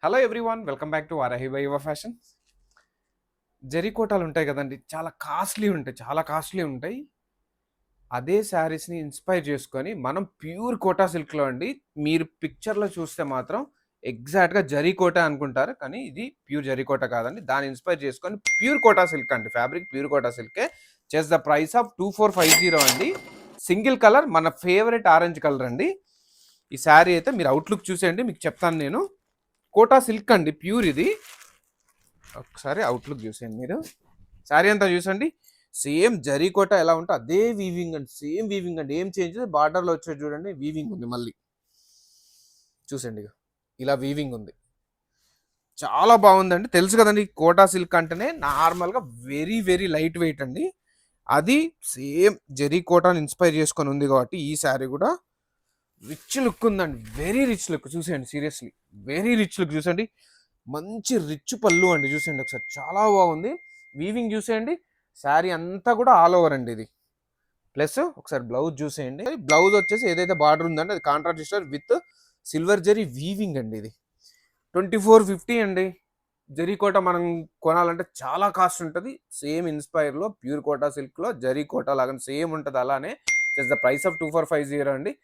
Hello everyone welcome back to Varahi by యువ fashion. Zari కోటాలు ఉంటాయి కదండి, చాలా కాస్ట్లీ ఉంటాయి. అదే శారీస్ని ఇన్స్పైర్ చేసుకొని మనం ప్యూర్ కోటా సిల్క్లో అండి. మీరు పిక్చర్లో చూస్తే మాత్రం ఎగ్జాక్ట్గా జరీ కోటా అనుకుంటారు, కానీ ఇది ప్యూర్ జరీ కోటా కాదండి. దాన్ని ఇన్స్పైర్ చేసుకొని ప్యూర్ కోటా సిల్క్ అండి, ఫ్యాబ్రిక్ ప్యూర్ కోటా సిల్కే. జస్ట్ ద ప్రైస్ ఆఫ్ 2450 అండి. సింగిల్ కలర్, మన ఫేవరెట్ ఆరెంజ్ కలర్ అండి. ఈ శారీ అయితే మీరు అవుట్లుక్ చూసేయండి, మీకు చెప్తాను నేను. కోటా సిల్క్ అండి, ప్యూర్ ఇది. ఒకసారి అవుట్లుక్ చూసేయండి మీరు. శారీ అంతా చూసండి, సేమ్ జరీ కోట ఎలా ఉంటే అదే వీవింగ్ అండి, సేమ్ వీవింగ్ అండి, ఏం చేంజ్. బార్డర్లో వచ్చేది చూడండి, వీవింగ్ ఉంది. మళ్ళీ చూసండి, ఇలా వీవింగ్ ఉంది. చాలా బాగుందండి. తెలుసు కదండి, కోటా సిల్క్ అంటేనే నార్మల్గా వెరీ వెరీ లైట్ వెయిట్ అండి. అది సేమ్ జరీ కోటాని ఇన్స్పైర్ చేసుకొని ఉంది కాబట్టి ఈ శారీ కూడా రిచ్ లుక్ ఉందండి, వెరీ రిచ్ లుక్. చూసేయండి, సీరియస్లీ వెరీ రిచ్ లుక్. చూసండి, మంచి రిచ్ పళ్ళు అండి. చూసేయండి ఒకసారి, చాలా బాగుంది. వీవింగ్ చూసేయండి, శారీ అంతా కూడా ఆల్ ఓవర్ అండి ఇది. ప్లస్ ఒకసారి బ్లౌజ్ చూసేయండి. బ్లౌజ్ వచ్చేసి ఏదైతే బార్డర్ ఉందండి అది contrast with silver zari weaving అండి. ఇది 2450 అండి. జరీ కోట మనం కొనాలంటే చాలా కాస్ట్ ఉంటుంది. సేమ్ ఇన్స్పైర్లో ప్యూర్ కోటా సిల్క్లో జరీ కోట లాగా సేమ్ ఉంటుంది. అలానే జస్ట్ ద ప్రైస్ ఆఫ్ 2450 అండి.